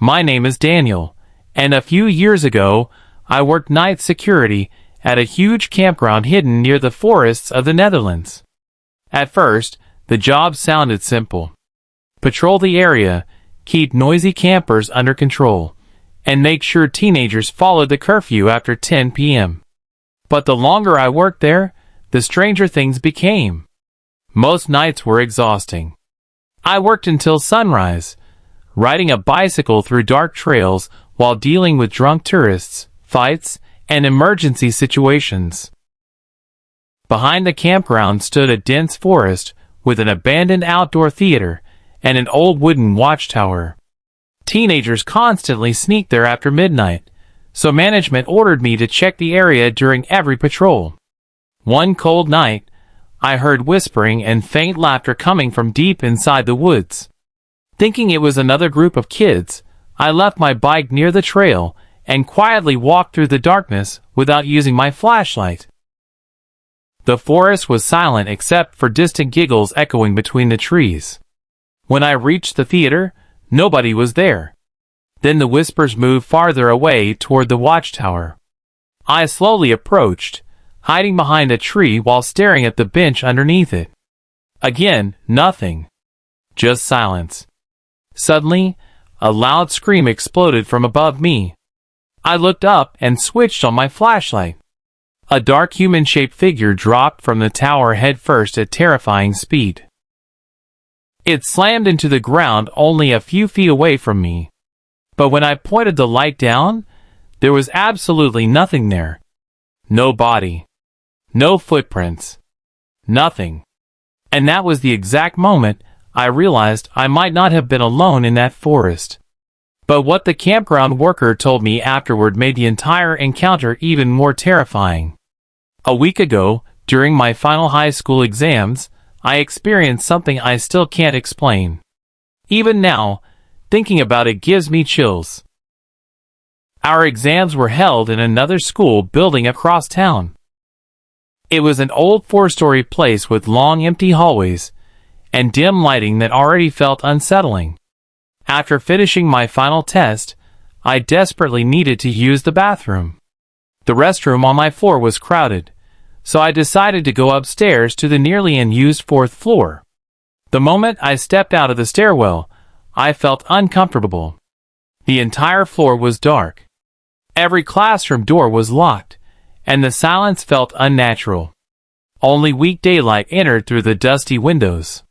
My name is Daniel, and a few years ago, I worked night security at a huge campground hidden near the forests of the Netherlands. At first, the job sounded simple. Patrol the area, keep noisy campers under control, and make sure teenagers followed the curfew after 10 p.m. But the longer I worked there, the stranger things became. Most nights were exhausting. I worked until sunrise, riding a bicycle through dark trails while dealing with drunk tourists, fights, and emergency situations. Behind the campground stood a dense forest with an abandoned outdoor theater and an old wooden watchtower. Teenagers constantly sneaked there after midnight, so management ordered me to check the area during every patrol. One cold night, I heard whispering and faint laughter coming from deep inside the woods. Thinking it was another group of kids, I left my bike near the trail and quietly walked through the darkness without using my flashlight. The forest was silent except for distant giggles echoing between the trees. When I reached the theater, nobody was there. Then the whispers moved farther away toward the watchtower. I slowly approached, hiding behind a tree while staring at the bench underneath it. Again, nothing. Just silence. Suddenly, a loud scream exploded from above me. I looked up and switched on my flashlight. A dark human-shaped figure dropped from the tower headfirst at terrifying speed. It slammed into the ground only a few feet away from me. But when I pointed the light down, there was absolutely nothing there. No body. No footprints. Nothing. And that was the exact moment I realized I might not have been alone in that forest. But what the campground worker told me afterward made the entire encounter even more terrifying. A week ago, during my final high school exams, I experienced something I still can't explain. Even now, thinking about it gives me chills. Our exams were held in another school building across town. It was an old 4-story place with long empty hallways and dim lighting that already felt unsettling. After finishing my final test, I desperately needed to use the bathroom. The restroom on my floor was crowded, so I decided to go upstairs to the nearly unused 4th floor. The moment I stepped out of the stairwell, I felt uncomfortable. The entire floor was dark. Every classroom door was locked, and the silence felt unnatural. Only weak daylight entered through the dusty windows.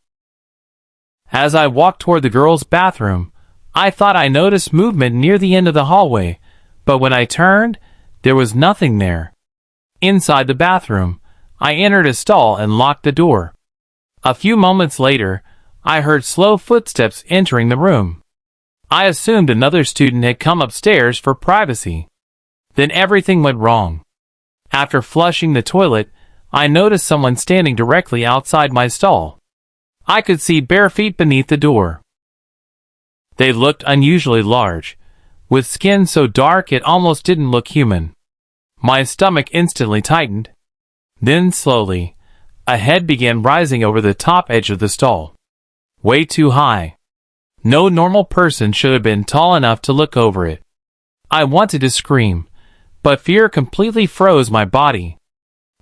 As I walked toward the girls' bathroom, I thought I noticed movement near the end of the hallway, but when I turned, there was nothing there. Inside the bathroom, I entered a stall and locked the door. A few moments later, I heard slow footsteps entering the room. I assumed another student had come upstairs for privacy. Then everything went wrong. After flushing the toilet, I noticed someone standing directly outside my stall. I could see bare feet beneath the door. They looked unusually large, with skin so dark it almost didn't look human. My stomach instantly tightened. Then slowly, a head began rising over the top edge of the stall. Way too high. No normal person should have been tall enough to look over it. I wanted to scream, but fear completely froze my body.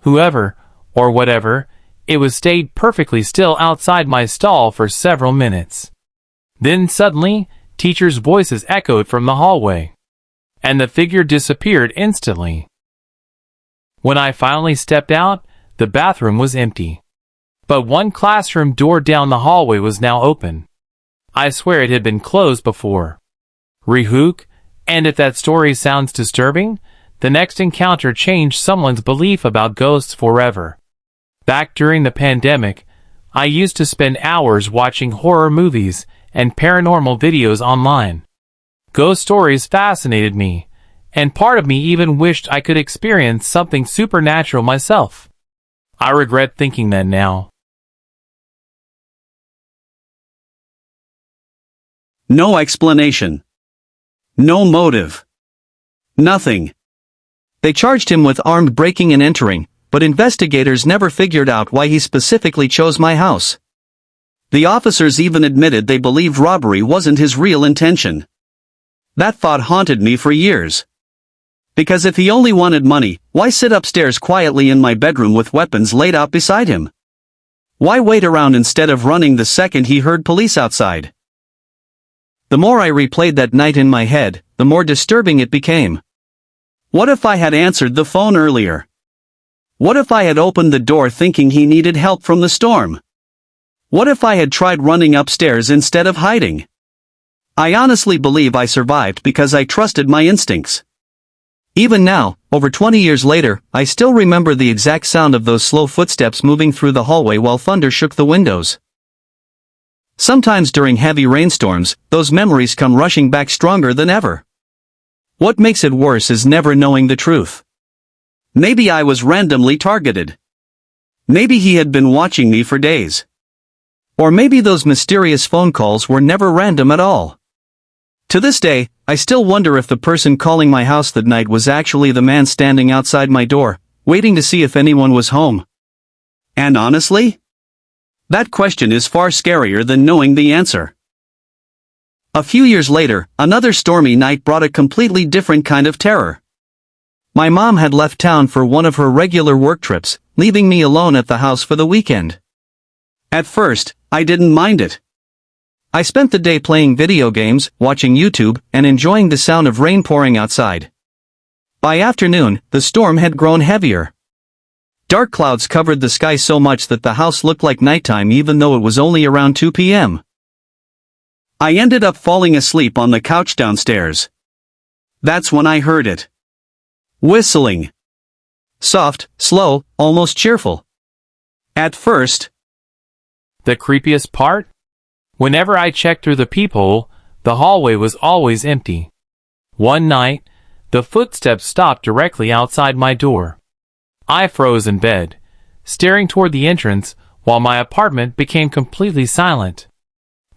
Whoever, or whatever, it was stayed perfectly still outside my stall for several minutes. Then suddenly, teachers' voices echoed from the hallway, and the figure disappeared instantly. When I finally stepped out, the bathroom was empty. But one classroom door down the hallway was now open. I swear it had been closed before. Rehook, and if that story sounds disturbing, the next encounter changed someone's belief about ghosts forever. Back during the pandemic, I used to spend hours watching horror movies and paranormal videos online. Ghost stories fascinated me, and part of me even wished I could experience something supernatural myself. I regret thinking that now. No explanation. No motive. Nothing. They charged him with armed breaking and entering, but investigators never figured out why he specifically chose my house. The officers even admitted they believed robbery wasn't his real intention. That thought haunted me for years. Because if he only wanted money, why sit upstairs quietly in my bedroom with weapons laid out beside him? Why wait around instead of running the second he heard police outside? The more I replayed that night in my head, the more disturbing it became. What if I had answered the phone earlier? What if I had opened the door thinking he needed help from the storm? What if I had tried running upstairs instead of hiding? I honestly believe I survived because I trusted my instincts. Even now, over 20 years later, I still remember the exact sound of those slow footsteps moving through the hallway while thunder shook the windows. Sometimes during heavy rainstorms, those memories come rushing back stronger than ever. What makes it worse is never knowing the truth. Maybe I was randomly targeted. Maybe he had been watching me for days. Or maybe those mysterious phone calls were never random at all. To this day, I still wonder if the person calling my house that night was actually the man standing outside my door, waiting to see if anyone was home. And honestly, that question is far scarier than knowing the answer. A few years later, another stormy night brought a completely different kind of terror. My mom had left town for one of her regular work trips, leaving me alone at the house for the weekend. At first, I didn't mind it. I spent the day playing video games, watching YouTube, and enjoying the sound of rain pouring outside. By afternoon, the storm had grown heavier. Dark clouds covered the sky so much that the house looked like nighttime even though it was only around 2 p.m. I ended up falling asleep on the couch downstairs. That's when I heard it. Whistling. Soft, slow, almost cheerful. At first. The creepiest part? Whenever I checked through the peephole, the hallway was always empty. One night, the footsteps stopped directly outside my door. I froze in bed, staring toward the entrance while my apartment became completely silent.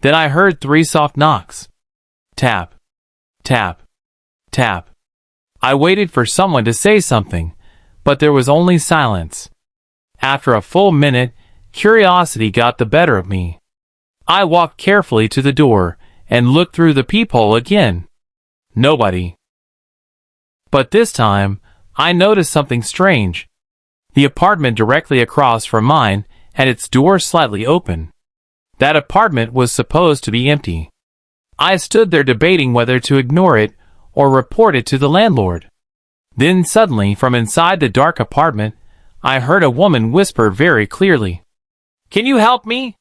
Then I heard 3 soft knocks. Tap. Tap. Tap. I waited for someone to say something, but there was only silence. After a full minute, curiosity got the better of me. I walked carefully to the door and looked through the peephole again. Nobody. But this time, I noticed something strange. The apartment directly across from mine had its door slightly open. That apartment was supposed to be empty. I stood there debating whether to ignore it or report it to the landlord. Then suddenly, from inside the dark apartment, I heard a woman whisper very clearly, "Can you help me?"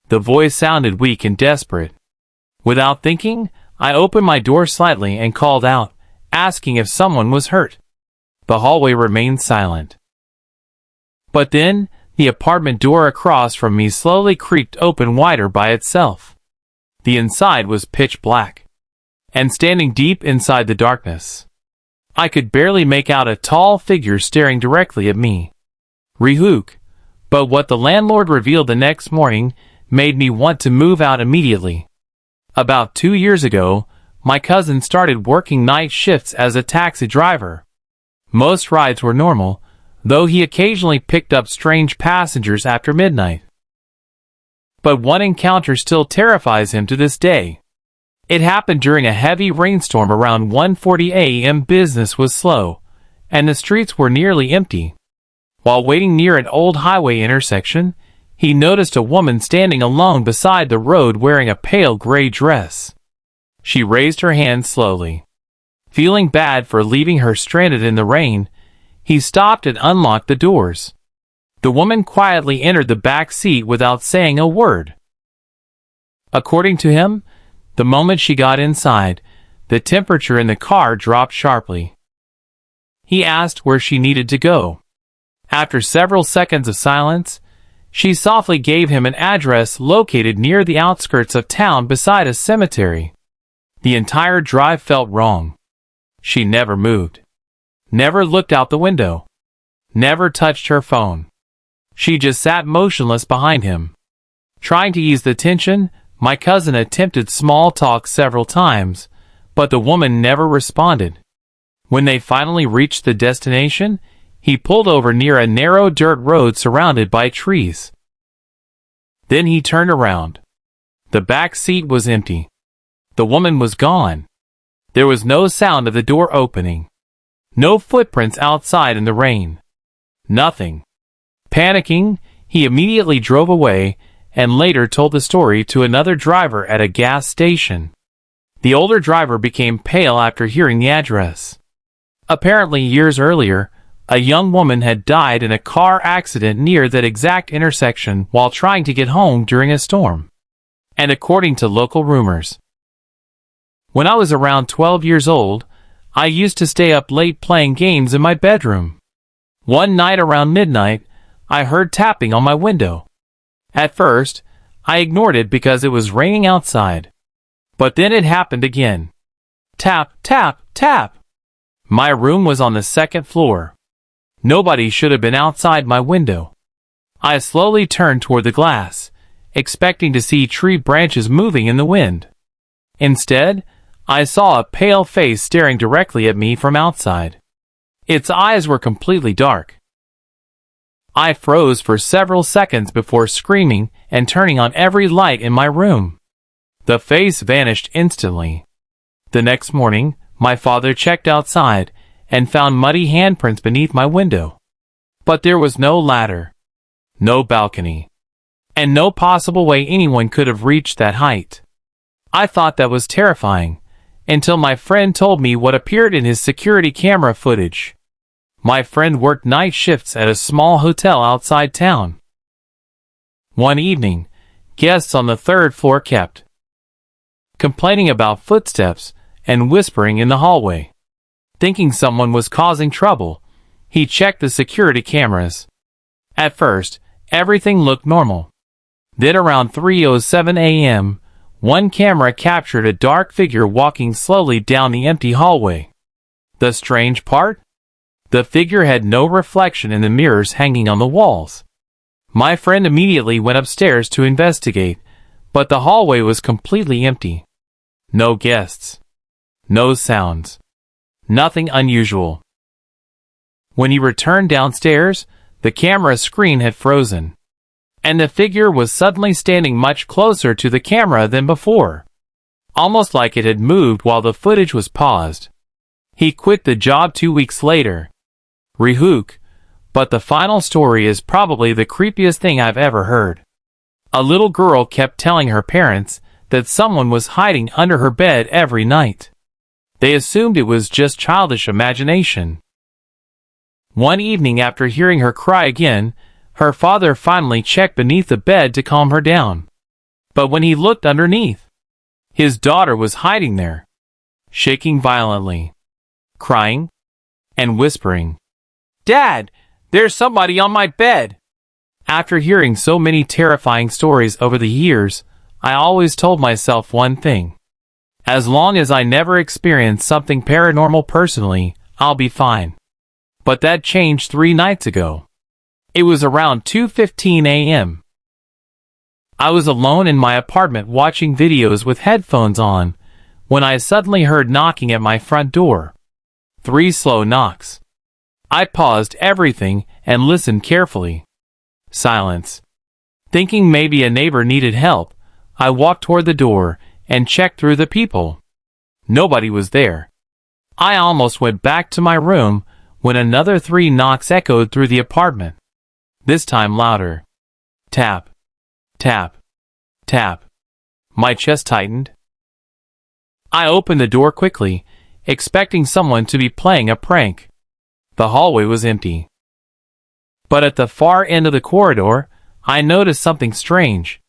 The voice sounded weak and desperate. Without thinking, I opened my door slightly and called out, asking if someone was hurt. The hallway remained silent. But then, the apartment door across from me slowly creaked open wider by itself. The inside was pitch black. And standing deep inside the darkness, I could barely make out a tall figure staring directly at me. Rehook. But what the landlord revealed the next morning made me want to move out immediately. About 2 years ago, my cousin started working night shifts as a taxi driver. Most rides were normal, though he occasionally picked up strange passengers after midnight. But one encounter still terrifies him to this day. It happened during a heavy rainstorm around 1:40 a.m. Business was slow, and the streets were nearly empty. While waiting near an old highway intersection, he noticed a woman standing alone beside the road wearing a pale gray dress. She raised her hand slowly. Feeling bad for leaving her stranded in the rain, he stopped and unlocked the doors. The woman quietly entered the back seat without saying a word. According to him, the moment she got inside, the temperature in the car dropped sharply. He asked where she needed to go. After several seconds of silence, she softly gave him an address located near the outskirts of town beside a cemetery. The entire drive felt wrong. She never moved. Never looked out the window. Never touched her phone. She just sat motionless behind him. Trying to ease the tension, my cousin attempted small talk several times, but the woman never responded. When they finally reached the destination, he pulled over near a narrow dirt road surrounded by trees. Then he turned around. The back seat was empty. The woman was gone. There was no sound of the door opening. No footprints outside in the rain. Nothing. Panicking, he immediately drove away and later told the story to another driver at a gas station. The older driver became pale after hearing the address. Apparently, years earlier, a young woman had died in a car accident near that exact intersection while trying to get home during a storm. And according to local rumors, when I was around 12 years old, I used to stay up late playing games in my bedroom. One night around midnight, I heard tapping on my window. At first, I ignored it because it was raining outside. But then it happened again. Tap, tap, tap. My room was on the second floor. Nobody should have been outside my window. I slowly turned toward the glass, expecting to see tree branches moving in the wind. Instead, I saw a pale face staring directly at me from outside. Its eyes were completely dark. I froze for several seconds before screaming and turning on every light in my room. The face vanished instantly. The next morning, my father checked outside and found muddy handprints beneath my window. But there was no ladder, no balcony, and no possible way anyone could have reached that height. I thought that was terrifying, until my friend told me what appeared in his security camera footage. My friend worked night shifts at a small hotel outside town. One evening, guests on the third floor kept complaining about footsteps and whispering in the hallway. Thinking someone was causing trouble, he checked the security cameras. At first, everything looked normal. Then around 3:07 a.m., one camera captured a dark figure walking slowly down the empty hallway. The strange part? The figure had no reflection in the mirrors hanging on the walls. My friend immediately went upstairs to investigate, but the hallway was completely empty. No guests. No sounds. Nothing unusual. When he returned downstairs, the camera screen had frozen, and the figure was suddenly standing much closer to the camera than before, almost like it had moved while the footage was paused. He quit the job 2 weeks later. Rehook, but the final story is probably the creepiest thing I've ever heard. A little girl kept telling her parents that someone was hiding under her bed every night. They assumed it was just childish imagination. One evening after hearing her cry again, her father finally checked beneath the bed to calm her down. But when he looked underneath, his daughter was hiding there, shaking violently, crying, and whispering, "Dad, there's somebody on my bed." After hearing so many terrifying stories over the years, I always told myself one thing. As long as I never experience something paranormal personally, I'll be fine. But that changed 3 nights ago. It was around 2:15 a.m. I was alone in my apartment watching videos with headphones on, when I suddenly heard knocking at my front door. 3 slow knocks. I paused everything and listened carefully. Silence. Thinking maybe a neighbor needed help, I walked toward the door and checked through the people. Nobody was there. I almost went back to my room when another 3 knocks echoed through the apartment. This time louder. Tap. Tap. Tap. My chest tightened. I opened the door quickly, expecting someone to be playing a prank. The hallway was empty. But at the far end of the corridor, I noticed something strange.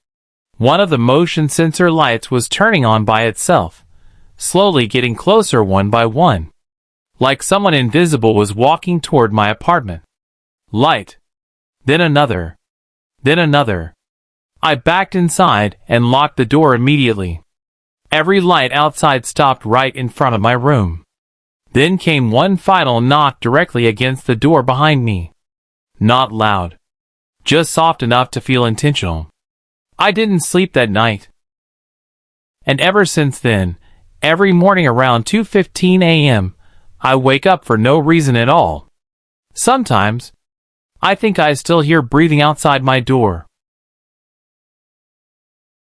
One of the motion sensor lights was turning on by itself, slowly getting closer one by one, like someone invisible was walking toward my apartment. Light. Then another. Then another. I backed inside and locked the door immediately. Every light outside stopped right in front of my room. Then came one final knock directly against the door behind me. Not loud. Just soft enough to feel intentional. I didn't sleep that night. And ever since then, every morning around 2:15 a.m., I wake up for no reason at all. Sometimes, I think I still hear breathing outside my door.